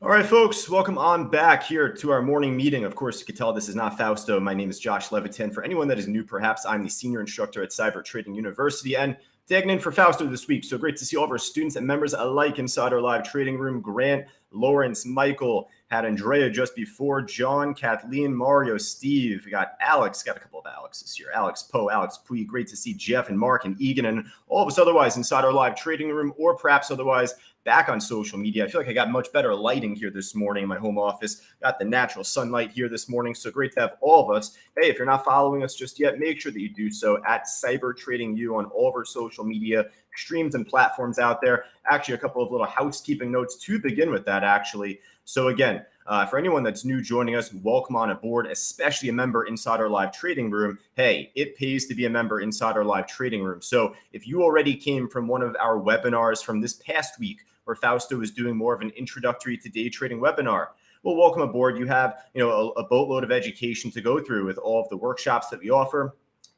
All right, folks, welcome on back here to our morning meeting. Of course, you can tell this is not Fausto. My name is Josh Levitin. For anyone that is new, perhaps I'm the senior instructor at Cyber Trading University and tagging in for Fausto this week. So great to see all of our students and members alike inside our live trading room. Grant, Lawrence, Michael, had Andrea just before, John, Kathleen, Mario, Steve. We got Alex, got a couple of Alexes here. Alex Poe, Alex Pui. Great to see Jeff and Mark and Egan and all of us otherwise inside our live trading room, or perhaps otherwise back on social media. I feel like I got much better lighting here this morning in my home office. Got the natural sunlight here this morning. So great to have all of us. Hey, if you're not following us just yet, make sure that you do so at Cyber Trading U on all of our social media streams and platforms out there. Actually, a couple of little housekeeping notes to begin with that, actually. So again, for anyone that's new joining us, welcome on aboard, especially a member inside our live trading room. Hey, it pays to be a member inside our live trading room. So if you already came from one of our webinars from this past week, where Fausto is doing more of an introductory to day trading webinar, well, welcome aboard. You have, a boatload of education to go through with all of the workshops that we offer,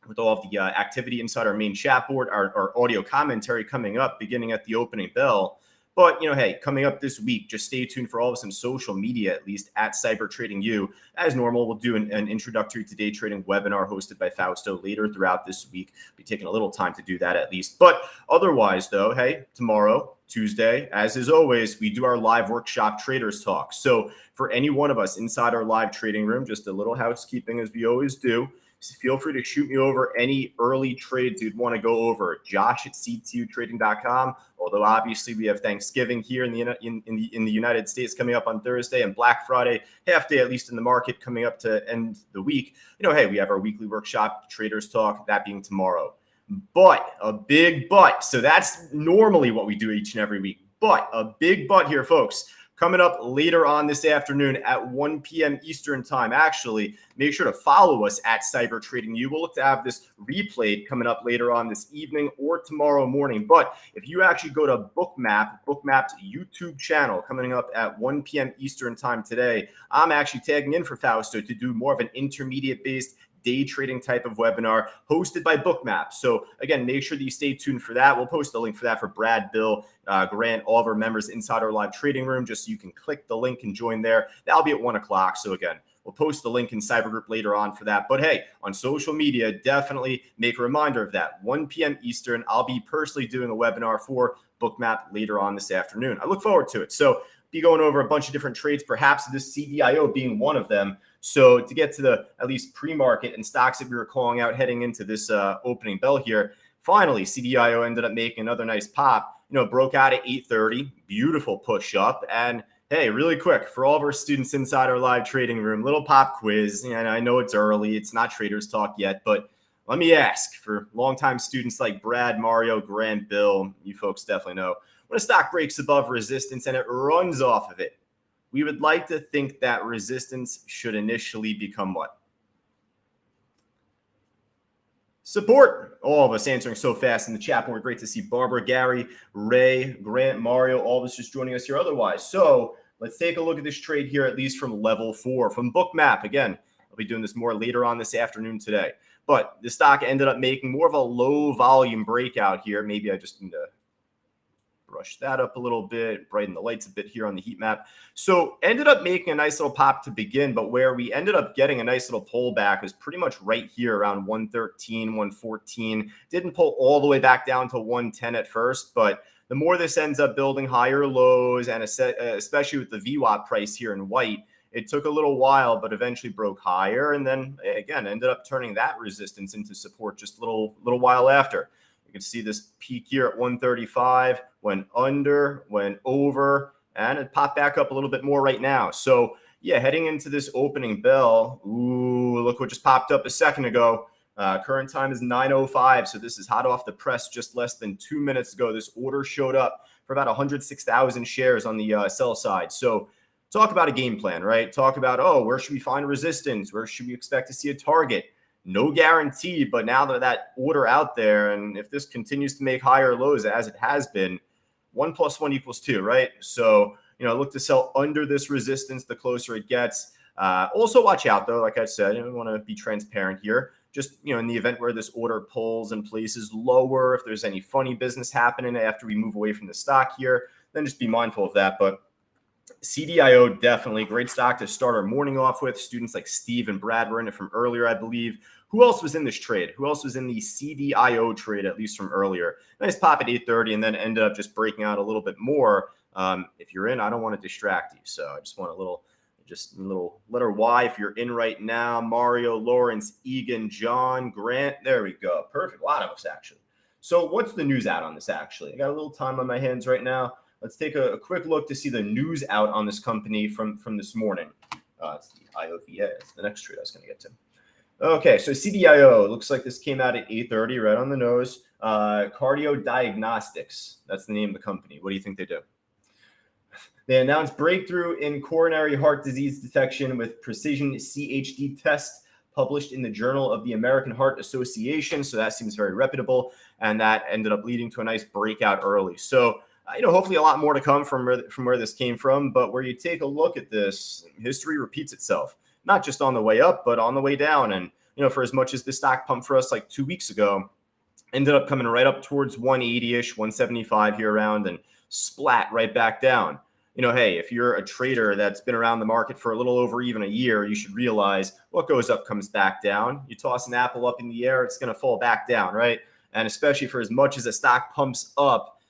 with all of the activity inside our main chat board, our audio commentary coming up beginning at the opening bell. But, hey, coming up this week, just stay tuned for all of us on social media, at least at Cyber Trading U. As normal, we'll do an introductory to day trading webinar hosted by Fausto later throughout this week. Be taking a little time to do that at least. But otherwise, though, hey, tomorrow, Tuesday, as is always, we do our live workshop traders talk. So for any one of us inside our live trading room, just a little housekeeping as we always do, feel free to shoot me over any early trades you'd want to go over. Josh at ctutrading.com. Although obviously we have Thanksgiving here in the United States coming up on Thursday, and Black Friday, half day at least in the market coming up to end the week. Hey, we have our weekly workshop traders talk, that being tomorrow. But a big but. So that's normally what we do each and every week. But a big but here, folks. Coming up later on this afternoon at 1 p.m. Eastern time. Actually, make sure to follow us at Cyber Trading U. We'll look to have this replayed coming up later on this evening or tomorrow morning. But if you actually go to Bookmap's YouTube channel coming up at 1 p.m. Eastern time today, I'm actually tagging in for Fausto to do more of an intermediate-based day trading type of webinar hosted by Bookmap. So again, make sure that you stay tuned for that. We'll post the link for that for Brad, Bill, Grant, all of our members inside our live trading room, just so you can click the link and join there. That'll be at 1 o'clock. So again, we'll post the link in Cyber Group later on for that. But hey, on social media, definitely make a reminder of that. 1 p.m. Eastern, I'll be personally doing a webinar for Bookmap later on this afternoon. I look forward to it. So be going over a bunch of different trades, perhaps this CDIO being one of them. So to get to the at least pre-market and stocks that we were calling out heading into this opening bell here, finally CDIO ended up making another nice pop. Broke out at 8:30, beautiful push up, and hey, really quick for all of our students inside our live trading room, little pop quiz. And I know it's early, it's not traders talk yet, but let me ask for longtime students like Brad, Mario, Grant, Bill, you folks definitely know, when a stock breaks above resistance and it runs off of it, we would like to think that resistance should initially become what? Support. All of us answering so fast in the chat board. Great to see Barbara, Gary, Ray, Grant, Mario, all of us just joining us here otherwise. So let's take a look at this trade here, at least from level 4, from Bookmap. Again, I'll be doing this more later on this afternoon today. But the stock ended up making more of a low volume breakout here. Maybe I just need to brush that up a little bit, brighten the lights a bit here on the heat map. So ended up making a nice little pop to begin, but where we ended up getting a nice little pullback was pretty much right here around 113, 114. Didn't pull all the way back down to 110 at first, but the more this ends up building higher lows, and especially with the VWAP price here in white, it took a little while, but eventually broke higher, and then again ended up turning that resistance into support just a little while after. You can see this peak here at 135, went under, went over, and it popped back up a little bit more right now. So yeah, heading into this opening bell, ooh, look what just popped up a second ago. Current time is 9:05, so this is hot off the press just less than 2 minutes ago. This order showed up for about 106,000 shares on the sell side. So talk about a game plan, right? Talk about, where should we find resistance? Where should we expect to see a target? No guarantee, but now that order out there, and if this continues to make higher lows as it has been, 1 + 1 = 2, right? So, look to sell under this resistance the closer it gets. Also watch out though, like I said, we want to be transparent here. Just, in the event where this order pulls and places lower, if there's any funny business happening after we move away from the stock here, then just be mindful of that. But CDIO, definitely great stock to start our morning off with. Students like Steve and Brad were in it from earlier, I believe. Who else was in this trade? Who else was in the CDIO trade, at least from earlier? Nice pop at 8:30 and then ended up just breaking out a little bit more. If you're in, I don't want to distract you. So I just want a little letter Y if you're in right now. Mario, Lawrence, Egan, John, Grant. There we go. Perfect. A lot of us, actually. So what's the news out on this, actually? I got a little time on my hands right now. Let's take a quick look to see the news out on this company from this morning. It's the IOVA. It's the next trade I was going to get to. Okay, so CDIO. Looks like this came out at 8:30, right on the nose. Cardio Diagnostics. That's the name of the company. What do you think they do? They announced breakthrough in coronary heart disease detection with precision CHD test published in the Journal of the American Heart Association. So that seems very reputable, and that ended up leading to a nice breakout early. So hopefully a lot more to come from where this came from. But where you take a look at this, history repeats itself, not just on the way up, but on the way down. And, for as much as the stock pumped for us like 2 weeks ago, ended up coming right up towards 180-ish, 175 here around, and splat right back down. Hey, if you're a trader that's been around the market for a little over even a year, you should realize what goes up comes back down. You toss an apple up in the air, it's going to fall back down, right? And especially for as much as a stock pumps up,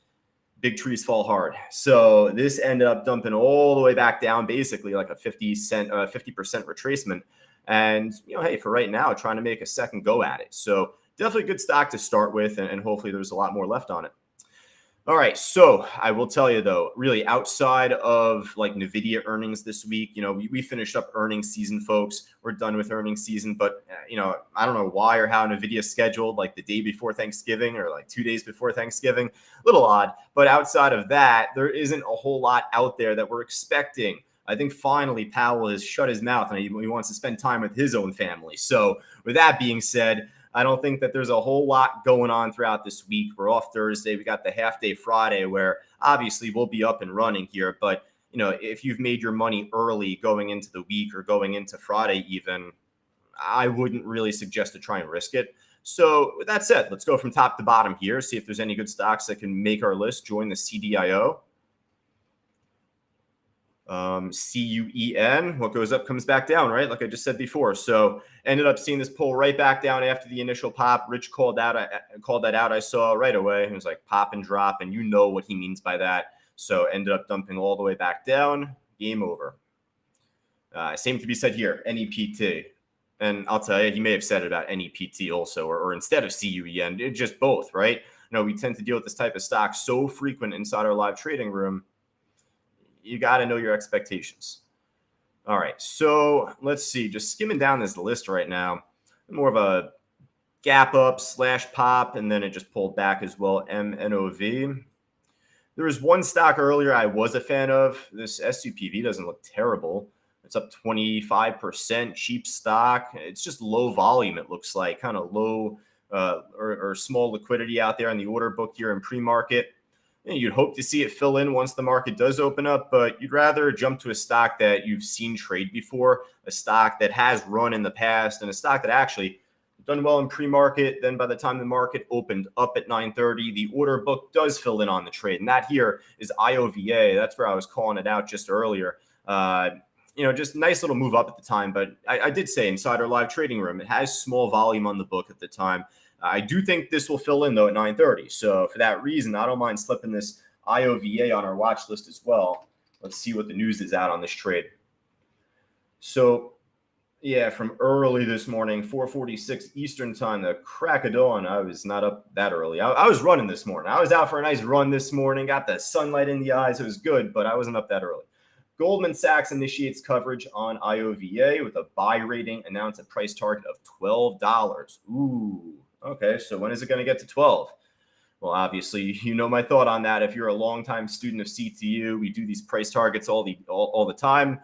big trees fall hard. So this ended up dumping all the way back down, basically like a 50% retracement. And, hey, for right now, trying to make a second go at it. So definitely a good stock to start with, and hopefully there's a lot more left on it. All right, so I will tell you, though, really outside of like NVIDIA earnings this week, we finished up earnings season, folks. We're done with earnings season, but, I don't know why or how NVIDIA scheduled like the day before Thanksgiving or like 2 days before Thanksgiving. A little odd, but outside of that, there isn't a whole lot out there that we're expecting. I think finally Powell has shut his mouth and he wants to spend time with his own family. So with that being said, I don't think that there's a whole lot going on throughout this week. We're off Thursday. We got the half day Friday where obviously we'll be up and running here. But, if you've made your money early going into the week or going into Friday even, I wouldn't really suggest to try and risk it. So with that said, let's go from top to bottom here, see if there's any good stocks that can make our list. Join the CDIO. CUEN, what goes up comes back down, right? Like I just said before. So ended up seeing this pull right back down after the initial pop. Rich called that out. I saw right away. It was like pop and drop, and you know what he means by that. So ended up dumping all the way back down. Game over. Same to be said here. NEPT. And I'll tell you, he may have said it about NEPT also, or instead of CUEN, just both, right? We tend to deal with this type of stock so frequent inside our live trading room. You got to know your expectations. All right, so let's see. Just skimming down this list right now, more of a gap up / pop, and then it just pulled back as well. MNOV. There was one stock earlier I was a fan of. This SUPV doesn't look terrible. It's up 25%, cheap stock. It's just low volume, it looks like, kind of low or small liquidity out there in the order book here in pre-market. You'd hope to see it fill in once the market does open up, but you'd rather jump to a stock that you've seen trade before, a stock that has run in the past, and a stock that actually done well in pre-market. Then by the time the market opened up at 9:30, the order book does fill in on the trade. And that here is IOVA. That's where I was calling it out just earlier. Just nice little move up at the time. But I did say inside our live trading room, it has small volume on the book at the time. I do think this will fill in, though, at 9:30. So for that reason, I don't mind slipping this IOVA on our watch list as well. Let's see what the news is out on this trade. So, yeah, from early this morning, 4:46 Eastern time, the crack of dawn, I was not up that early. I was running this morning. I was out for a nice run this morning, got the sunlight in the eyes. It was good, but I wasn't up that early. Goldman Sachs initiates coverage on IOVA with a buy rating, announced a price target of $12. Ooh. Okay, so when is it going to get to 12? Well, obviously, you know my thought on that. If you're a longtime student of CTU, we do these price targets all the time.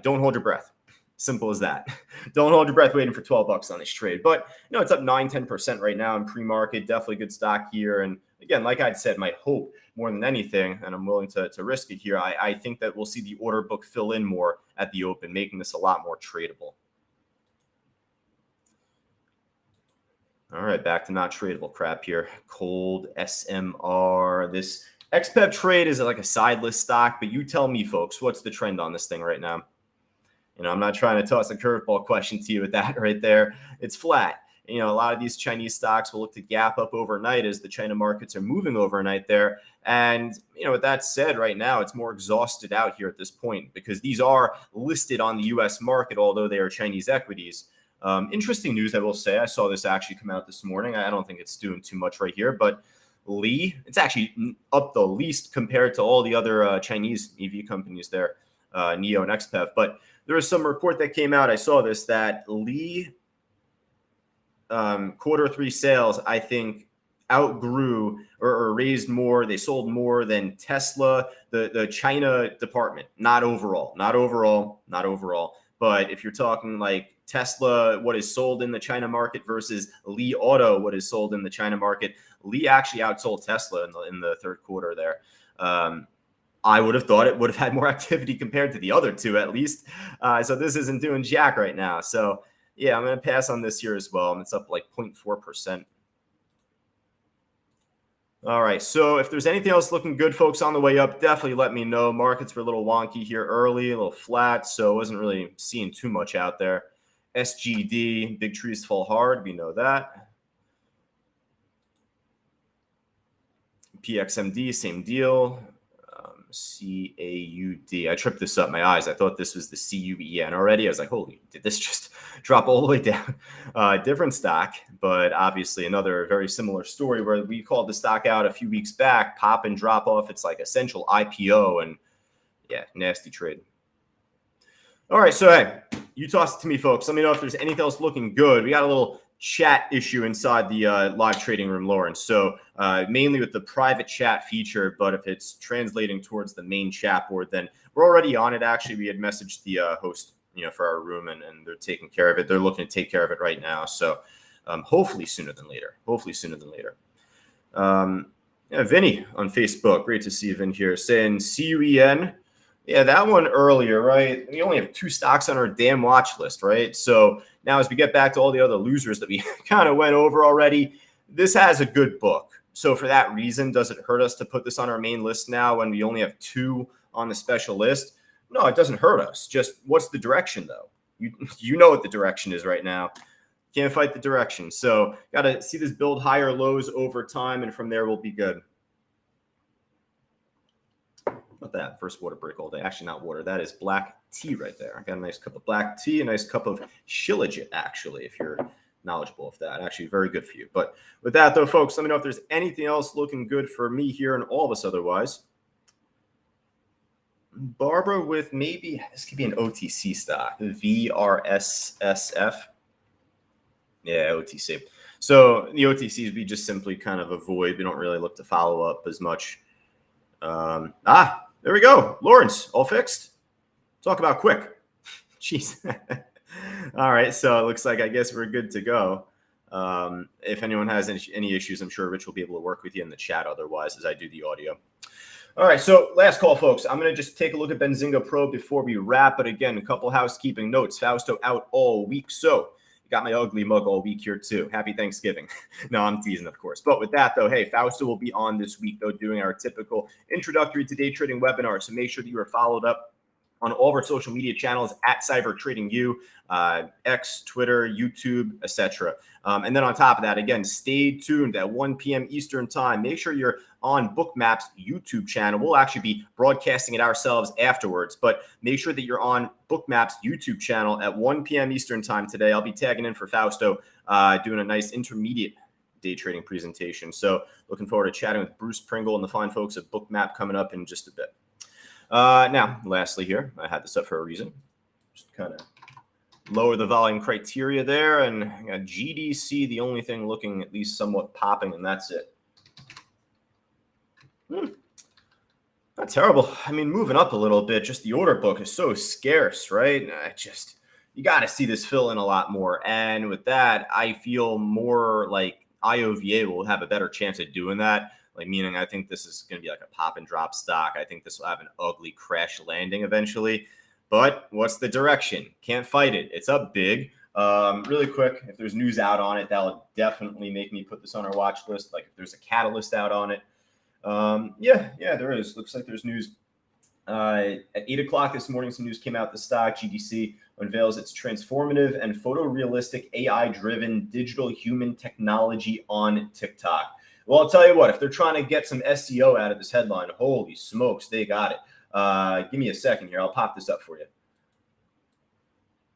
Don't hold your breath. Simple as that. Don't hold your breath waiting for $12 on this trade. But, it's up 9-10% right now in pre-market. Definitely good stock here. And again, like I'd said, my hope more than anything, and I'm willing to risk it here, I think that we'll see the order book fill in more at the open, making this a lot more tradable. All right, back to not tradable crap here. Cold SMR. This XPEV trade is like a side list stock, but you tell me, folks, what's the trend on this thing right now? I'm not trying to toss a curveball question to you with that right there. It's flat. A lot of these Chinese stocks will look to gap up overnight as the China markets are moving overnight there. And, with that said, right now, it's more exhausted out here at this point because these are listed on the U.S. market, although they are Chinese equities. Interesting news, I will say. I saw this actually come out this morning. I don't think it's doing too much right here, but Li, it's actually up the least compared to all the other Chinese EV companies there, NIO and XPEV. But there was some report that came out. I saw this, that Li Q3 sales, I think, outgrew or raised more. They sold more than Tesla, the China department. Not overall. But if you're talking like Tesla, what is sold in the China market versus Li Auto, what is sold in the China market, Li actually outsold Tesla in the third quarter there. I would have thought it would have had more activity compared to the other two, at least. So this isn't doing jack right now. So yeah, I'm going to pass on this here as well. And it's up like 0.4%. All right. So if there's anything else looking good, folks, on the way up, definitely let me know. Markets were a little wonky here early, a little flat. So I wasn't really seeing too much out there. SGD, big trees fall hard. We know that. PXMD, same deal. CAUD. I tripped this up my eyes. I thought this was the CUEN already. I was like, holy, did this just drop all the way down? Different stock, but obviously another very similar story where we called the stock out a few weeks back, pop and drop off. It's like essential IPO, and yeah, nasty trade. All right, so hey, you toss it to me, folks. Let me know if there's anything else looking good. We got a little chat issue inside the live trading room, Lawrence. So mainly with the private chat feature, but if it's translating towards the main chat board, then we're already on it. Actually, we had messaged the host, for our room, and they're taking care of it. They're looking to take care of it right now. So hopefully sooner than later. Yeah, Vinny on Facebook. Great to see Vin here saying CUEN. Yeah, that one earlier, right? We only have 2 stocks on our damn watch list, right? So now as we get back to all the other losers that we kind of went over already, this has a good book. So for that reason, does it hurt us to put this on our main list now when we only have 2 on the special list? No, it doesn't hurt us. Just what's the direction, though? You know what the direction is right now. Can't fight the direction. So got to see this build higher lows over time, and from there we'll be good. Not that first water break all day. Actually, not water. That is black tea right there. I got a nice cup of black tea, a nice cup of Shilajit, actually, if you're knowledgeable of that. Actually, very good for you. But with that, though, folks, let me know if there's anything else looking good for me here and all of us otherwise. Barbara with maybe, this could be an OTC stock, VRSSF. Yeah, OTC. So the OTCs we just simply kind of avoid. We don't really look to follow up as much. There we go. Lawrence, all fixed? Talk about quick. Jeez. All right. So it looks like I guess we're good to go. If anyone has any issues, I'm sure Rich will be able to work with you in the chat otherwise as I do the audio. All right. So last call, folks. I'm going to just take a look at Benzinga Pro before we wrap. But again, a couple housekeeping notes. Fausto out all week. So got my ugly mug all week here too. Happy Thanksgiving. No, I'm teasing, of course. But with that, though, hey, Fausto will be on this week, though, doing our typical introductory to day trading webinar. So make sure that you are followed up on all of our social media channels at Cyber Trading U, X, Twitter, YouTube, etc. And then on top of that, again, stay tuned at 1 p.m. Eastern time. Make sure you're on Bookmap's YouTube channel. We'll actually be broadcasting it ourselves afterwards, but make sure that you're on Bookmap's YouTube channel at 1 p.m. Eastern time today. I'll be tagging in for Fausto, doing a nice intermediate day trading presentation. So looking forward to chatting with Bruce Pringle and the fine folks at Bookmap coming up in just a bit. Now, lastly here, I had this up for a reason. Just kind of lower the volume criteria there, and I got GDC, the only thing looking at least somewhat popping, and that's it. Not terrible. I mean, moving up a little bit, just the order book is so scarce, right? You got to see this fill in a lot more. And with that, I feel more like IOVA will have a better chance at doing that. Like, meaning I think this is going to be like a pop and drop stock. I think this will have an ugly crash landing eventually. But what's the direction? Can't fight it. It's up big. Really quick, if there's news out on it, that'll definitely make me put this on our watch list. Like if there's a catalyst out on it. Yeah, there is. Looks like there's news. At 8 o'clock this morning, some news came out. The stock GDC unveils its transformative and photorealistic AI-driven digital human technology on TikTok. Well, I'll tell you what, if they're trying to get some SEO out of this headline, holy smokes, they got it. Give me a second here. I'll pop this up for you.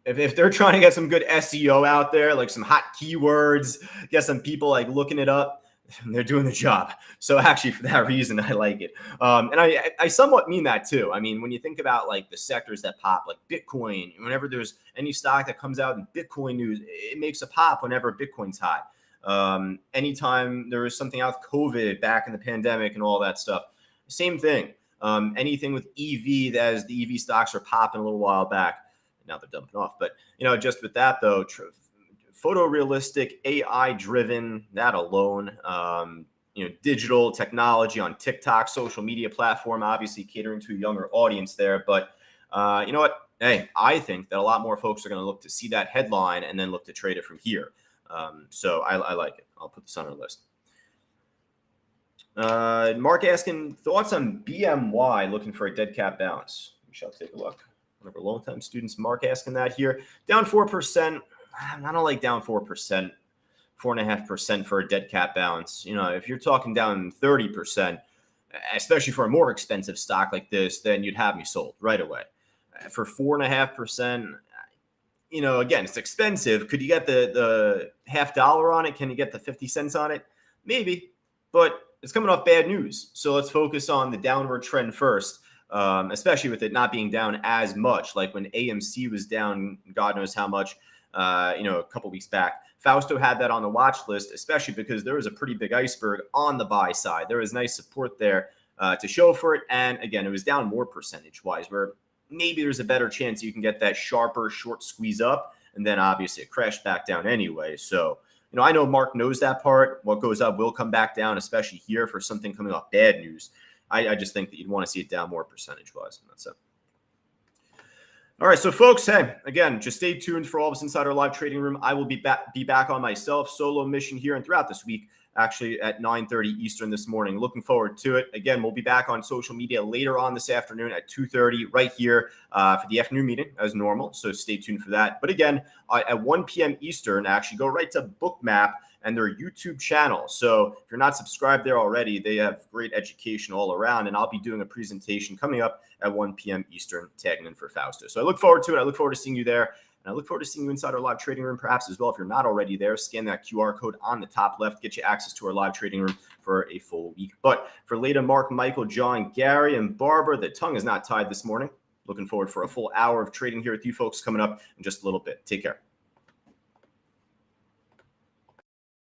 If they're trying to get some good SEO out there, like some hot keywords, get some people like looking it up, they're doing the job. So actually, for that reason, I like it. And I somewhat mean that too. I mean, when you think about like the sectors that pop, like Bitcoin, whenever there's any stock that comes out in Bitcoin news, it makes a pop whenever Bitcoin's hot. Anytime there is something out with COVID back in the pandemic and all that stuff, same thing. Anything with EV, as the EV stocks are popping a little while back. Now they're dumping off. But, just with that, though, photorealistic, AI-driven, that alone, digital technology on TikTok, social media platform, obviously catering to a younger audience there. But you know what? Hey, I think that a lot more folks are going to look to see that headline and then look to trade it from here. So I like it. I'll put this on our list. Mark asking, thoughts on BMY looking for a dead cat bounce? We shall take a look. One of our longtime students, Mark, asking that here. Down 4%. I don't like down 4%, 4.5% for a dead cat bounce. If you're talking down 30%, especially for a more expensive stock like this, then you'd have me sold right away. For 4.5%, again, it's expensive. Could you get the $0.50 on it? Can you get the 50 cents on it? Maybe, but it's coming off bad news. So let's focus on the downward trend first. Especially with it not being down as much, like when AMC was down, God knows how much, a couple weeks back. Fausto had that on the watch list, especially because there was a pretty big iceberg on the buy side. There was nice support there to show for it. And again, it was down more percentage-wise, where maybe there's a better chance you can get that sharper short squeeze up, and then obviously it crashed back down anyway. So, I know Mark knows that part. What goes up will come back down, especially here for something coming off bad news. I just think that you'd want to see it down more percentage-wise. That's it. All right, so folks, hey, again, just stay tuned for all of us inside our live trading room. I will be back on myself, solo mission here and throughout this week, actually at 9:30 Eastern this morning. Looking forward to it. Again, we'll be back on social media later on this afternoon at 2:30 right here for the afternoon meeting as normal. So stay tuned for that. But again, at 1 p.m. Eastern, actually go right to Bookmap and their YouTube channel. So if you're not subscribed there already, they have great education all around. And I'll be doing a presentation coming up at 1 p.m. Eastern, tagging in for Fausto. So I look forward to it. I look forward to seeing you there. And I look forward to seeing you inside our live trading room, perhaps as well. If you're not already there, scan that QR code on the top left, get you access to our live trading room for a full week. But for Leda, Mark, Michael, John, Gary, and Barbara, the tongue is not tied this morning. Looking forward for a full hour of trading here with you folks coming up in just a little bit. Take care.